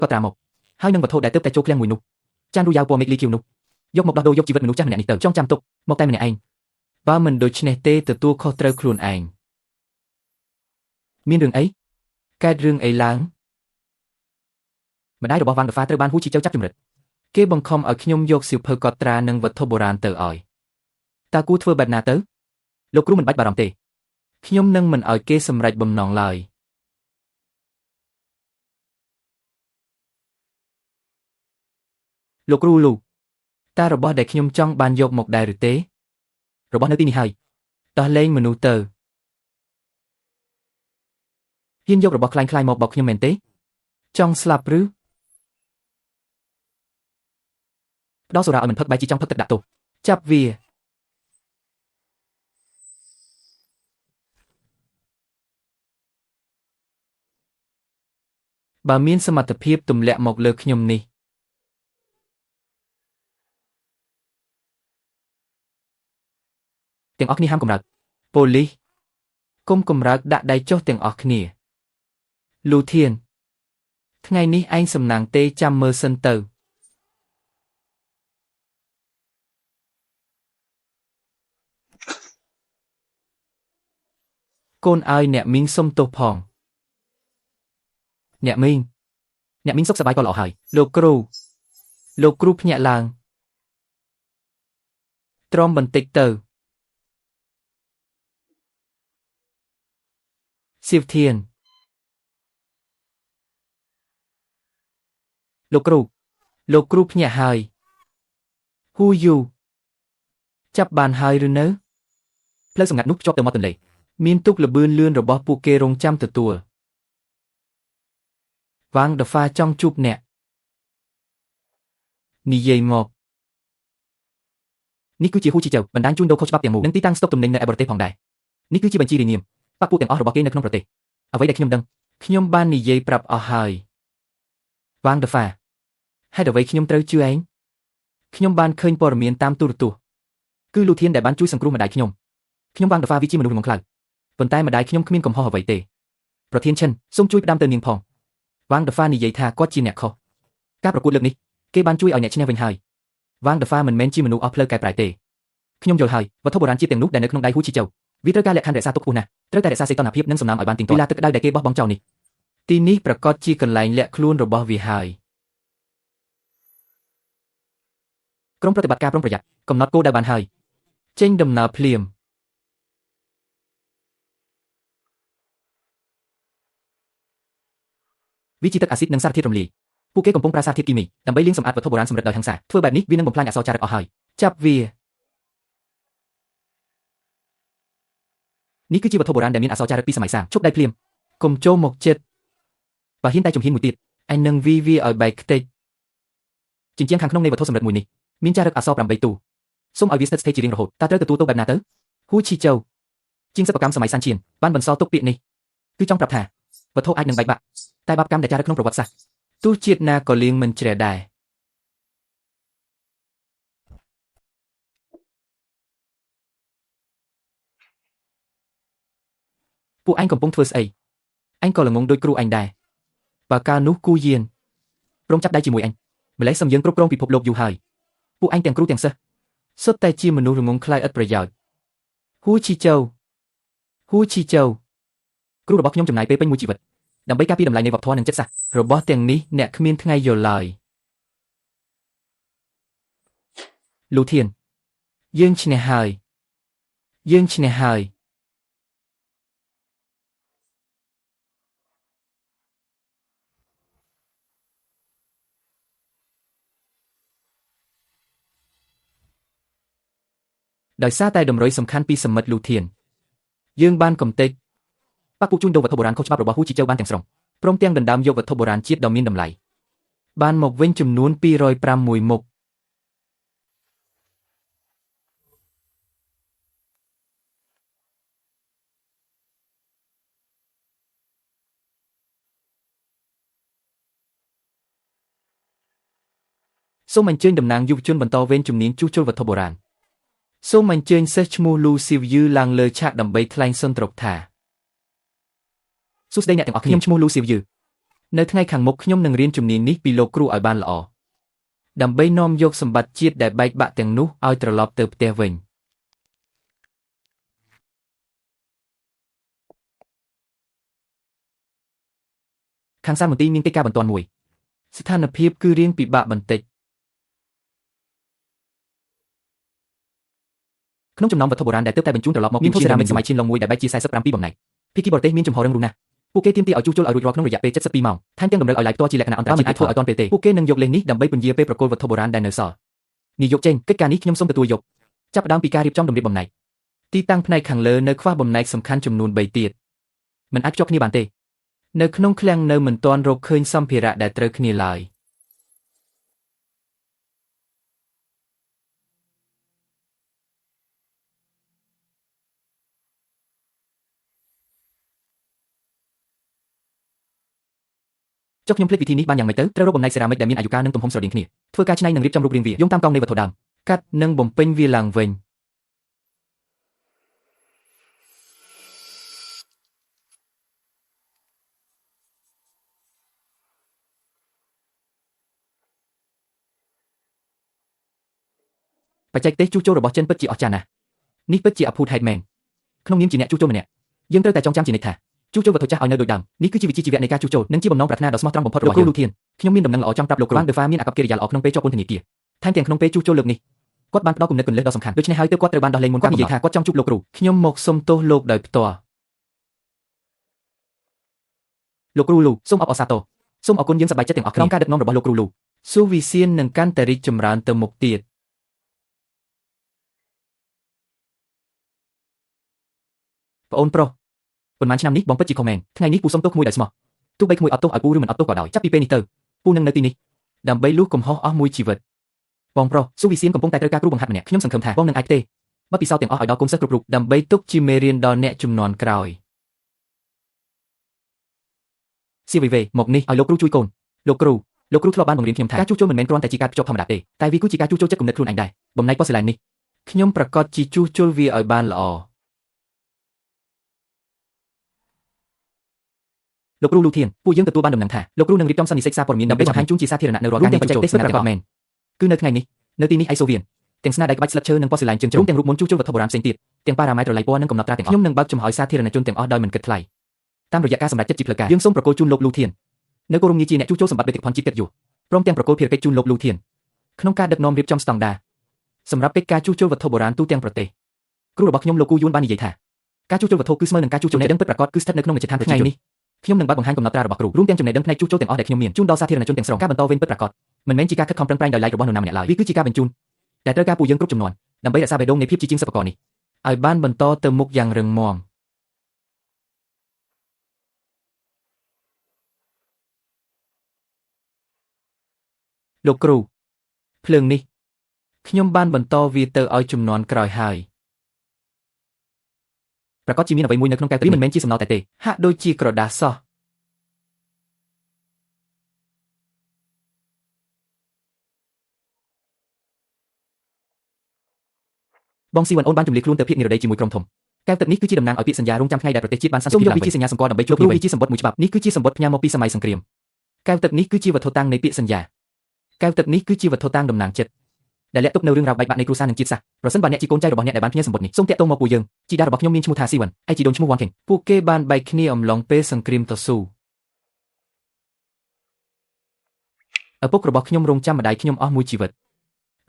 ก็ตราหมกให้นึงวัตถุได้เติบแต่โจกเลี้ยงมวยนุจานรู้ยาวปวมิกลีคิวนุยกหมกดอกโดยกชีวิตมนุษย์จ้ามันนี่เติบจ้องจำตกหมกแต่มันเนี่ยเองว่ามันโดยชเนเต้ตัวตัวเขาเตอร์ครูนเองมีเรื่องไอ้แกเรื่องไอ้ล้างมันได้ดอกบอลวางดอกฟ้าเตอร์บ้านผู้ชี้เจ้าจับจุ่มเร็ดเก็บบังคอมเอาขยมโยกสิวเพอกอตราหนึ่งวัตถุโบราณเตออ่อยตากูเทอร์แบบนาเตอร์โลกรู้มันบัดบารมเตขยมนึ่งมันเอาเกสำไรบ่มนองลอยโลกรู้ลูตาระบอเด็กขยมจ้องบานโยกหมกได้หรือเต้ระบอเนื้อตีนี่ให้ตอนเล่งมนุษย์เตอร์ยินโยกระบอคลายคลายหมกบอกขยมเมนเต้จ้องสลับหรือดอกสุราเอาเหมือนพักใบจีจ้องพักตัดดาตุจับเวียบามีนสมรรถเพียบตุ่มแหละหมกเลิกขยมนี่เตียงออกนี่ห้ามกำรักโพลีก้มกำรักดะได้โจ้เตียงออกนี่ลูเทียนทั้งไงนี้ไอ้สำนักเตจำเมอร์เซนเตอร์โกนไอเนี่ยมิงส้มโตพองเนี่ยมิงสกสบายก็หล่อหายโลกรูพเนี่ยลางตรอมบันติกเตอร์สิบเทียนโลกรูพเนี่ยหายฮูยูจับบานหายหรือเนอะเพลงสงัดนุกจบเต็มมาตุนเลยมีนตุกระบืนเลื่อนระบอบปูเกรงจำตัววางดฟ้าจ้องจูบเนี่ยนี่เย่หมอกนี่คือจีฮูจีเจ้าบรรดาจุนโดเขาฉบับเตียงหมูนั่งตีตั้งสต็อกตุ่มเน่งในไอบริเตของใดนี่คือจีบัญชีรีเนียมปักปูเตียงออระบอบเกนในขนมประเทศเอาไว้ได้ขยมดังขยมบ้านนี่เย่ปรับเอาหายวางดฟ้าให้เดี๋ยวไว้ขยมเตอร์ชื่อเองขยมบ้านเคยปอร์เมียนตามตัวคือลูเทียนได้บ้านจุ้ยสังครูมาได้ขยมวางดฟ้าวิจิมนุษย์ของใครบนใต้มาได้ขยมขมิ้นกลมห่อไว้เตะประเทียนเช่นส่งจุ้ยดำเตือนเนียงพองวางดฟ้านี่ใหญ่ท่าก็จีเนี่ยเขาการประกวดเรื่องนี้เก็บบ้านจุ้ยเอาเนี่ยชนะเป็นไฮวางดฟ้ามันเม้นจีมนุษย์เอาเพลย์ไก่ปลายเตะขยมโยไฮวัตถุโบราณจีเตียงนุ๊กได้ในขนมได้หูชิเจ้าวิตรการเละคันเดซาตุกอูนะเตอร์แต่เดซาเซตอนหาเพียบนั่งสมน้ำอ่อยบานติงตัวลาตึกได้เก็บบบ้องเจ้านี่ทีนี้ประกอบจีกันไหลเละคล้วนระบอบวิไฮกรมปฏิบัติการปรองประหยัดกำนัดโกได้บานไฮเจ้งดำนาเพลียมวิจิตรอาซิดนังสารทิตรมลีผู้เก็บกำปงปราสาททิตกิมีดำใบเลี้ยงสมอัดวัตถุโบราณสำเร็จโดยทางสายทั่วแบบนี้วินังบ่มพลายอัศจรรย์เอาหายจับเวียนี่คือจีวัตถุโบราณแต่มีอัศจรรย์ปีสมัยสร้างชกได้เพลียมกลมโจมกเจ็ดป่าหินใต้จมหินหมุดติดไอ้นังวีเอาใบเตจจริงๆขังขนมในวัตถุสำเร็จมวยนี้มินจารึกอัศปรำใบตูส้มเอาวิสเตอร์สเตจิริงระหดตาเตอร์ตัวแบบนาเตอร์ฮูชิเจ้าจริงสปกรรมสมัยซันเชียนบ้านบนซอตุกปีนี่คือจ้องปรับแทวัตถุไอ้หนึ่งใบบะแต่บับกรรมแต่จารึกขนมประวัติศาสตร์ตู้เจียดนาก็เลี้ยงมันเฉลี่ยได้ผู้anh còn bông thưa ấy anh còn là ngôn đôi cru anh đài và ca nút cu yên rong chắp đai chỉ mùi anh mà lấy xâm dân cướp rong bị phục lột dù hàiผู้anh tiền cru tiền sơ sốt tay chia mà nụ ngôn khai ấtประโยชน์ฮูchi châu cruระบบยงจำนายไปเป็นมวยจีวัดดำใบกาปีดำลายในวับทอนังเจ็ดสะระบบเตียงนี้เนี่ยขมิ้นทั้งไงอยู่เลยลูเทียนยื่นชินหายโดยซาแต่ดมร้อยสำคัญปีสมมติลูเทียนยื่นบ้านกำเต็กปักปุจุนโดวัตถุโบราณเขาฉบับระบบฮูจิเจ้าบ้านแต่งสรงพร้อมเตียงดันดำโยวัตถุโบราณจีดดอมินดำไหลบ้านหมกเว้นจำนวนปีรอยปรามมวยหมกส้มมันเจนดำนางยุบจนบรรทอเว้นจำนวนจูโจวัตถุโบราณส้มมันเจนเซชมูลูซิวยืลางเลอชะดำใบทลายส้นตรกถาสุดได้เนี่ยแต่งออกขยมชมูลูซิวยื នៅថ្ងៃខាងមុខខ្ញុំនឹងរៀនជំនាញនេះពីលោកគ្រូឲ្យបានល្អដើម្បីនាំយកសម្បត្តិជាតិដែលបែកបាក់ទាំងនោះឲ្យត្រឡប់ទៅផ្ទះវិញខាងសាលមន្ទីរមានកិច្ចការបន្ទាន់មួយស្ថានភាពគឺរៀងពិបាកបន្តិចក្នុងចំណោមវត្ថុបុរាណដែលទើបតែបញ្ជូនត្រឡប់មកមានធូរសេរ៉ាមិកសម័យឈៀនឡុងមួយដែលបែកជា47បំណែកភាគីបរទេសមានចំហររឹងរូសណាស់ពួកគេទាមទារឲ្យជួសជុលឲ្យរួចរាល់ក្នុងរយៈពេល72ម៉ោងថែមទាំងតម្រូវឲ្យឡាយផ្ទាល់ជាលក្ខណៈអន្តរជាតិអាចធ្វើឲ្យទាន់ពេលទេពួកគេនឹងយកលេសនេះដើម្បីពន្យាពេលប្រគល់វត្ថុបុរាណដែលនៅសល់នាយកចេញកិច្ចការនេះខ្ញុំសូមទទួលយកចាប់ផ្ដើមពីការរៀបចំតម្រៀបបំណែកទីតាំងផ្នែកខាងលើនៅខ្វះបំណែកសំខាន់ចំនួន3ទៀតមិនអាចភ្ជាប់គ្នាបានទេនៅក្នុងឃ្លាំងនៅមិនទាន់រកឃើញសម្ភារៈដែលត្រូវគ្នាឡើយចុះខ្ញុំភ្លេចវិធីនេះបានយ៉ាងម៉េចទៅត្រូវរកបំណែកសេរ៉ាមិកដែលមានអាយុកាលនិងទំហំស្រដៀងគ្នាធ្វើការច្នៃនិងរៀបចំរូបរាងវាយោងតាមកង់នៃវត្ថុដើមកាត់និងបំពេញវាឡើងវិញបច្ចេកទេសជួសជុលរបស់ចិនពិតជាអស្ចារ្យណាស់នេះពិតជាអភូតហេតុមែនក្នុងនាមជាអ្នកជួសជុលម្នាក់យើងត្រូវតែចងចាំជានិច្ចថាជួសជុលវត្ថុចាស់ឲ្យនៅដូចដើមនេះគឺជាវិជ្ជាជីវៈនៃការជួសជុលនិងជាបំណងប្រាថ្នាដ៏ស្មោះត្រង់បំផុតរបស់យើងលោកគ្រូលូធានខ្ញុំមានដំណឹងល្អចង់ប្រាប់លោកគ្រូបានដឺហ្វាមានអាកប្បកិរិយាល្អក្នុងពេលជាប់ពន្ធនាគារថែមទាំងក្នុងពេលជួសជុលលើកនេះគាត់បានផ្ដល់គំនិតគន្លឹះដ៏សំខាន់ដូច្នេះហើយទើបគាត់ត្រូវបានដោះលែងមុនគាត់និយាយថាគាត់ចង់ជួបលោកគ្រូខ្ញុំមកសុំទោសលោកដោយផ្ទាល់លោកគ្រូលូសូមអបអរសាទរសូមអរគុណយើងសប្បាយចិត្តទាំងអស់គ្នាក្នុងការដឹកនាំរបស់លោកគ្រូលូស៊ូវីសៀននឹងកាន់តែរីកចម្រើនទៅមុខទៀតប្អូនប្រុសប៉ុន្មានឆ្នាំនេះបងពិតជាខុសមែនថ្ងៃនេះពូសុំទោសក្មួយដោយស្មោះទោះបីក្មួយអត់ទោសឲ្យពូឬមិនអត់ទោសក៏ដោយចាប់ពីពេលនេះទៅពូនឹងនៅទីនេះដើម្បីលួសកំហុសអស់មួយជីវិតបងប្រុសស៊ូវីសៀនកំពុងតែត្រូវការគ្រូបង្ហាត់ម្នាក់ខ្ញុំសង្ឃឹមថាបងនឹងអាចទេបទពិសោធន៍ទាំងអស់ឲ្យដល់កូនសិស្សគ្រប់រូបដើម្បីទុកជាមេរៀនដល់អ្នកជំនាន់ក្រោយសៀវីវេមកនេះឲ្យលោកគ្រូជួយកូនលោកគ្រូធ្លាប់បានបង្រៀនខ្ញុំថាការជួសជុលមិនមែនគ្រាន់តែជាការភ្ជាប់ធម្មតាទេតែវាគឺជាការជួសជុលចិត្តគំនិតខ្លួនឯងដែរបំណែកប៉ូសេឡែននេះខ្ញុំប្រកាសជាជួសជុលវាឲ្យបានល្អលោកគ្រូលូធានពួកយើងទទួលបានដំណឹងថាលោកគ្រូនឹងរៀបចំសន្និសីទសារព័ត៌មានដើម្បីបង្ហាញជូនជាសាធារណៈនៅរាល់ការងារបច្ចេកទេសពិតប្រាកដមែនគឺនៅថ្ងៃនេះនៅទីនេះឯសូវៀនទាំងស្នាដៃក្បាច់ស្លឹកឈើនិងប៉ូសេឡែនជើងជ្រុងទាំងរូបមន្តជួសជុលវត្ថុបុរាណផ្សេងទៀតទាំងប៉ារ៉ាម៉ែត្រល័យពណ៌និងកំណត់ត្រាទាំងអស់ខ្ញុំនឹងបើកចំហឲ្យសាធារណជនទាំងអស់ដោយមិនគិតថ្លៃតាមរយៈការសម្រេចចិត្តជាផ្លូវការយើងសូមប្រគល់ជូនលោកលូធាននៅគោរមងារជាអ្នកជួសជុលសម្បត្តិបេតិកភណ្ឌជាតិកិត្តិយសព្រមទាំងប្រគល់ភារកិច្ចជូនលោកលូធានក្នុងការដឹកនាំរៀបចំស្តង់ដារសម្រាប់កិច្ចការជួសជុលវត្ថុបុរាណទូទាំងប្រទេសគ្រូរបស់ខ្ញុំលោកគូយួនបាននិយាយថាការជួសជុលវត្ថុគឺស្មើនឹងការជួសជុលចំណេះដឹងពិតប្រាកដគឺស្ថិតនៅក្នុងមជ្ឈដ្ឋានប្រជាជនខ្ញុំនឹងបើកបង្ហាញកំណត់ត្រារបស់គ្រូរួមទាំងចំណេះដឹងផ្នែកជួសជុលទាំងអស់ដែលខ្ញុំមានជូនដល់សាធារណជនទាំងស្រុងការបន្តវេនពិតប្រាកដមិនមែនជាការខិតខំប្រឹងប្រែងដោយឡែករបស់នរណាម្នាក់ឡើយវាគឺជាការបញ្ជូនដែលត្រូវការពួកយើងគ្រប់ចំនួនដើម្បីរក្សាបេះដូងនៃភាពជាជាងសិប្បករនេះឲ្យបានបន្តទៅមុខយ៉ាងរឹងមាំលោកគ្រូភ្លើងនេះខ្ញុំបានបន្តវាទៅឲ្យជំនាន់ក្រោយហើយប្រកាសជាមានអ្វីមួយនៅក្នុងកែវទឹកនេះមិនមែនជាសំណល់តែទេហាក់ដូចជាក្រដាសសោះបងស៊ីវ៉ាន់អូនបានជំនះខ្លួនទៅភាគនិរដីជាមួយក្រុមធំកែវទឹកនេះគឺជាតំណាងឲ្យពាក្យសន្យារងចាំថ្ងៃដែលប្រទេសជាតិបានសន្តិភាពឡើងវិញសូមយកវិជាសញ្ញាសម្គាល់ដើម្បីជួបគ្នាវិជាសម្បត្តិមួយច្បាប់នេះគឺជាសម្បត្តិផ្ញើមកពីសម័យសង្គ្រាមកែវទឹកនេះគឺជាវត្ថុតាំងនៃពាក្យសន្យាកែវទឹកនេះគឺជាវត្ថុតាំងតំណាងចិត្តដែលលាក់ទុកនៅរឿងរ៉ាវបែកបាក់នៃគ្រួសារនិងជាតិសាសន៍ប្រសិនបើអ្នកជាកូនចៅរបស់អ្នកដែលបានផ្ញើសម្បត្តិនេះសូមតាក់ទងមកពួកយើងជីតារបស់ខ្ញុំមានឈ្មោះថាស៊ីវ៉ាន់ឯជីដូនឈ្មោះវ៉ាន់ខេងពួកគេបានបែកគ្នាអំឡុងពេលសង្គ្រាមតស៊ូឪពុករបស់ខ្ញុំរងចាំម្ដាយខ្ញុំអស់មួយជីវិត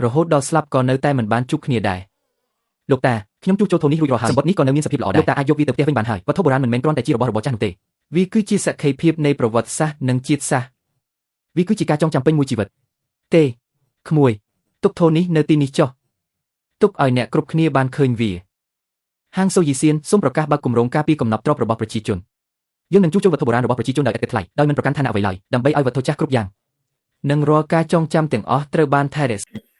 រហូតដល់ស្លាប់ក៏នៅតែមិនបានជួបគ្នាដែរលោកតាខ្ញុំជួសជុលធូននេះរួចរាល់ហើយសម្បត្តិនេះក៏នៅមានសភាពល្អដែរលោកតាអាចយកវាទៅផ្ទះវិញបានហើយវត្ថុបុរាណមិនមែនគ្រាន់តែជារបស់ចាស់នោះទេវាគឺជាសក្ខីភាពនៃប្រវត្តិសាស្ត្រនិងជាតិសាសន៍វាគឺជាការចងចាំពេញមួយជីវិតទេក្មួយទុកធូននេះនៅទីនេះចុះទុកឲ្យអ្នកគ្រប់គ្នាបានឃើញវាហាងសូយីសៀនសូមប្រកាសបើកគម្រោងការពីកំណប់ទ្រព្យរបស់ប្រជាជនយើងនឹងជួសជុលវត្ថុបុរាណរបស់ប្រជាជនដោយឥតគិតថ្លៃដោយមិនប្រកាន់ឋានៈអ្វីឡើយដើម្បីឲ្យវត្ថុចាស់គ្រប់យ៉ាងនិងរាល់ការចងចាំទាំងអស់ត្រូវបានថែរក្សា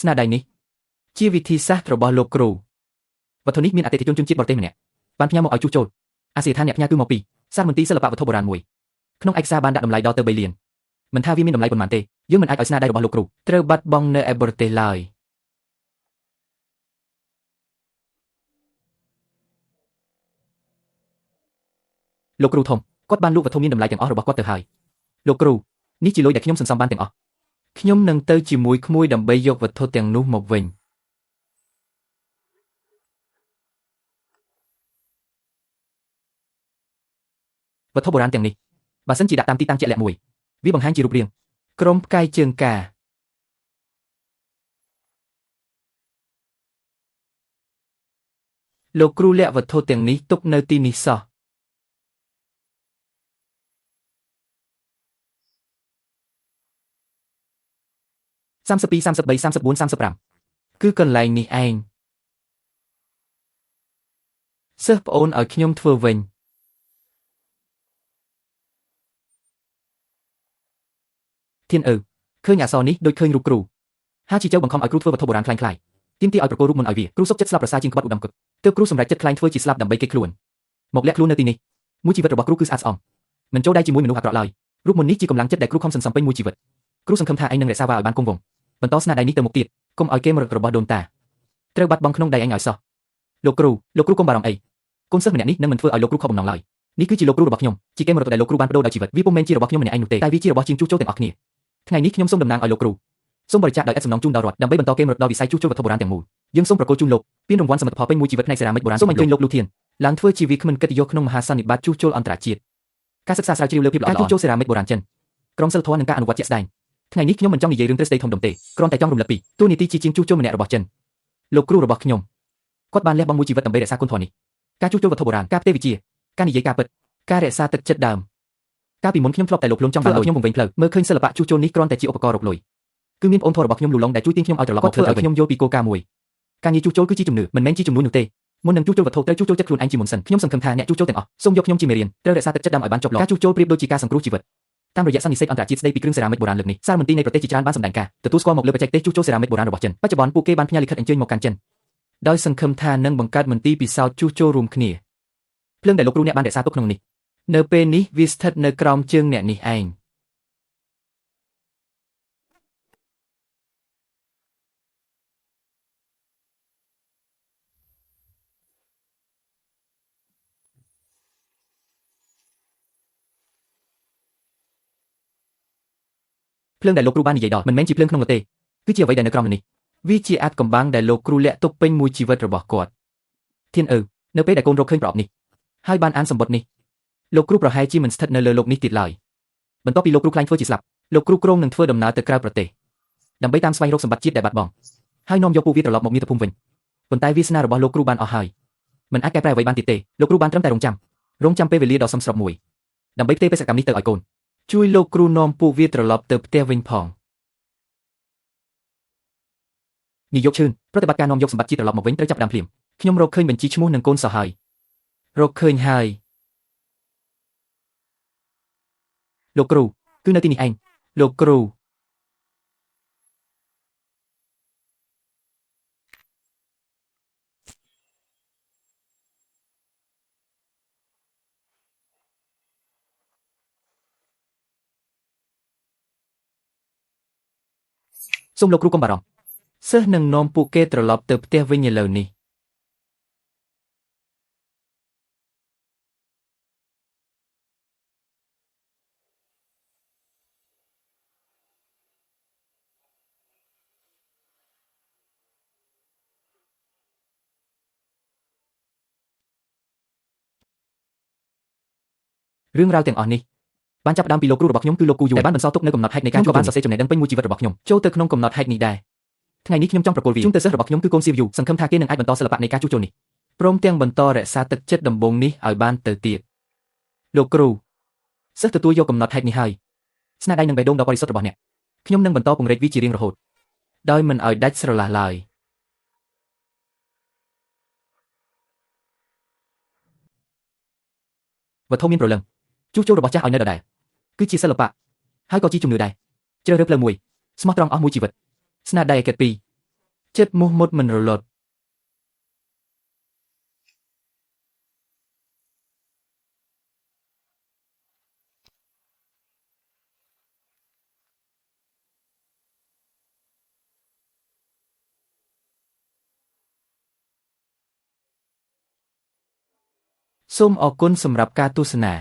ស្នាដៃនេះជាវិធីសាស្ត្ររបស់លោកគ្រូវត្ថុនេះមានអតិថិជនជនជាតិបរទេសម្នាក់បានផ្ញើមកឲ្យជួសជុលអាសយដ្ឋានអ្នកផ្ញើគឺមកពីសារមន្ទីរសិល្បៈវត្ថុបុរាណមួយក្នុងឯកសារបានដាក់តម្លៃដល់ទៅ3លាន មិនថាវាមានតម្លៃប៉ុន្មានទេយើងមិនអាចឲ្យស្នាដៃរបស់លោកគ្រូត្រូវបាត់បង់នៅឯបរទេសឡើយលោកគ្រូធំគាត់បានលក់វត្ថុមានតម្លៃទាំងអស់របស់គាត់ទៅហើយលោកគ្រូនេះជាលុយដែលខ្ញុំសន្សំបានទាំងអស់ខ្ញុំនឹងទៅជាមួយក្មួយដើម្បីយកវត្ថុទាំងនោះមកវិញវត្ថុបុរាណទាំងនេះបើសិនជាដាក់តាមទីតាំងជាក់លាក់មួយវាបង្ហាញជារូបរាងក្រុមផ្កាយជើងការលោកគ្រូលាក់វត្ថុទាំងនេះទុកនៅទីនេះសោះ32 33 34 35គឺកន្លែងនេះឯងសិស្សប្អូនឲ្យខ្ញុំធ្វើវិញធានឃើញអក្សរនេះដូចឃើញរូបគ្រូហាជីចៅបង្ខំឲ្យគ្រូធ្វើវត្ថុបុរាណคล้ายៗទាមទារឲ្យប្រគល់រូបមុនឲ្យវាគ្រូសុខចិត្តស្លាប់ប្រសើរជាងក្បត់ឧត្តមគិតទើបគ្រូសម្រេចចិត្តខ្លែងធ្វើជាស្លាប់ដើម្បីគេខ្លួនមកលាក់ខ្លួននៅទីនេះមួយជីវិតរបស់គ្រូគឺស្អាតស្អំមិនចូលដៃជាមួយមនុស្សអាក្រក់ឡើយរូបមុននេះជាកម្លាំងចិត្តដែលគ្រូខំសន្សំពេញមួយជីវិតគ្រូសង្ឃឹមថាឯងនឹងរក្សាវាឲ្យបានគង់វង្សបន្តស្នាដៃនេះទៅមុខទៀតកុំឲ្យគេមរករបស់ដូនតាត្រូវបាត់បង់ក្នុងដៃឯងឲ្យសោះលោកគ្រូកុំបារម្ភអីកូនសិស្សម្នាក់នេះនឹងមិនធ្វើឲ្យលោកគ្រូខកបំណងឡើយនេះគឺជាលោកគ្រូរបស់ខ្ញុំជាគេមរកដែលលោកគ្រូបានបដូរដោយជីវិតវាពុំមែនជារបស់ខ្ញុំម្នាក់ឯងនោះទេតែវាជារបស់ជាងជួសជុលទាំងអស់គ្នាថ្ងៃនេះខ្ញុំសូមតំណាងឲ្យលោកគ្រូសូមបរិច្ចាគដោយឥតសំណងជូនដល់រដ្ឋដើម្បីបន្តគេមរកដល់វិស័យជួសជុលវត្ថុបុរាណទាំងមូលយើងសូមប្រគល់ជូនលោកពានរង្វាន់សមិទ្ធផលពេញមួយជីវិតផ្នែកសេរ៉ាមិចបុរាណសូមអញ្ជើញលោកលូធានឡើងធ្វើជាវាគ្មិនកិត្តិយសក្នុងមហាសន្និបាតជួសជុលអន្តរជាតិការសិក្សាស្រាវជ្រាវលើភាពល្អិតល្អន់ការជួសជុលសេរ៉ាមិចបុរាណចិនក្រមសីលធម៌និងការអនុវត្តជាក់ស្ដែងថ្ងៃនេះខ្ញុំមិនចង់និយាយរឿងទ្រឹស្ដីធំដុំទេគ្រាន់តែចង់រំលឹកពីទូនីតិជាជាងជួសជុលម្នាក់របស់ចិនលោកគ្រូរបស់ខ្ញុំគាត់បានលះបង់មួយជីវិតដើម្បីរក្សាគុណធម៌នេះការជួសជុលវត្ថុបុរាណការផ្ទេរវិជ្ជាការនិយាយការពិតការរក្សាទឹកចិត្តដើមកាលពីមុនខ្ញុំធ្លាប់តែលោកលំចង់បានឲ្យខ្ញុំវង្វេងផ្លូវមើលឃើញសិល្បៈជួសជុលនេះគ្រាន់តែជាឧបករណ៍រកលុយគឺមានប្អូនធម៌របស់ខ្ញុំលូឡុងដែលជួយទាញខ្ញុំឲ្យត្រឡប់មកធ្វើឲ្យខ្ញុំយល់ពីគោលការណ៍មួយការងារជួសជុលគឺជាជំនឿមិនមែនជាជំនួយនោះទេមុននឹងជួសជុលវត្ថុត្រូវជួសជុលចិត្តខ្លួនឯងជាមុនសិនខ្ញុំសង្ឃឹមថាអ្នកជួសជុលទាំងអស់សូមយកខ្ញុំជាមេរៀនត្រូវរក្សាទឹកចិត្តដើមឲ្យបានចុះលាស់ការជួសជុលប្រៀបដូចជាការសង្គ្រោះជីវិតតាមរយៈសន្និសីទអន្តរជាតិស្ដីពីគ្រឿងសេរ៉ាមិចបុរាណលើកនេះសារមន្ទីរនៃប្រទេសជាច្រើនបានសម្ដែងការទទួលស្គាល់មកលើបច្ចេកទេសជួសជុលសេរ៉ាមិចបុរាណរបស់ចិនបច្ចុប្បន្នពួកគេបានផ្ញើលិខិតអញ្ជើញមកកាន់ចិនដោយសង្ឃឹមថានឹងបង្កើតមន្ទីរពិសោធន៍ជួសជុលរួមគ្នាភ្លើងដែលលោកគ្រូអ្នកបានរក្សាទុកក្នុងនេះនៅពេលនេះវាស្ថិតនៅក្រោមជើងអ្នកនេះឯងភ្លើងដែលលោកគ្រូបាននិយាយដល់មិនមែនជាភ្លើងក្នុងនោះទេគឺជាអ្វីដែលនៅក្រោមនេះវាជាអាចកំបាំងដែលលោកគ្រូលាក់ទុកពេញមួយជីវិតរបស់គាត់ធាននៅពេលដែលកូនរកឃើញប្រអប់នេះហើយបានអានសម្បត្តិនេះលោកគ្រូប្រហែលជាមិនស្ថិតនៅលើโลกនេះទៀតឡើយបន្ទាប់ពីលោកគ្រូខ្លាញ់ធ្វើជាស្លាប់លោកគ្រូគ្រោងនឹងធ្វើដំណើរទៅក្រៅប្រទេសដើម្បីតាមស្វែងរកសម្បត្តិជាតិដែលបាត់បង់ហើយនាំយកពួកវាត្រឡប់មកមាតុភូមិវិញប៉ុន្តែវាសនារបស់លោកគ្រូបានអស់ហើយមិនអាចកែប្រែអ្វីបានទៀតទេលោកគ្រូបានត្រឹមតែរងចាំពេលវេលាដ៏សមស្របមួយដើម្បីផ្ទេរបេសកកម្មនេះទៅឲ្យកូនជួយលោកគ្រូនាំពួកវាត្រឡប់ទៅផ្ទះវិញផងនាយកឈឿនប្រតិបត្តិការនាំយកសម្បត្តិជាតិត្រឡប់មកវិញត្រូវចាប់ផ្ដើមភ្លាមខ្ញុំរកឃើញបញ្ជីឈ្មោះនិងកូនសោះហើយរកឃើញហើយលោកគ្រូគឺនៅទីនេះឯងលោកគ្រូសូមលោកគ្រូកុំបារម្ភសិស្សនឹងនាំពួកគេត្រឡប់ទៅផ្ទះវិញឥឡូវនេះរឿងរ៉ាវទាំងអស់នេះបានចាប់ផ្ដើមពីលោកគ្រូរបស់ខ្ញុំគឺលោកគូយូដែលបានបន្សល់ទុកនៅកំណត់ហេតុនៃការជួបក៏បានសរសេរចំណេះដឹងពេញមួយជីវិតរបស់ខ្ញុំចូលទៅក្នុងកំណត់ហេតុនេះដែរថ្ងៃនេះខ្ញុំចង់ប្រកល់វាជូនទៅសិស្សរបស់ខ្ញុំគឺកូនស៊ីវយូសង្ឃឹមថាគេនឹងអាចបន្តសិល្បៈនៃការជួសជុលនេះព្រមទាំងបន្តរក្សាទឹកចិត្តដំបូងនេះឲ្យបានទៅទៀតលោកគ្រូសិស្សទទួលយកកំណត់ហេតុនេះហើយស្នាដៃនឹងបេះដូងដ៏បរិសុទ្ធរបស់អ្នកខ្ញុំនឹងបន្តពង្រីកវាជារៀងរហូតដោយមិនឲ្យដាច់ស្រឡះឡើយវត្ថុមានព្រលឹងជួសជុលរបស់ចាស់ឲ្យនៅដដែលគឺជាសិល្បៈហើយក៏ជាជំនឿដែរជ្រើសរើសផ្លូវមួយស្មោះត្រង់អស់មួយជីវិតស្នាដៃឯកេតពីរចិត្តមោះមុតមិនរលត់ សូមអរគុណសម្រាប់ការទស្សនា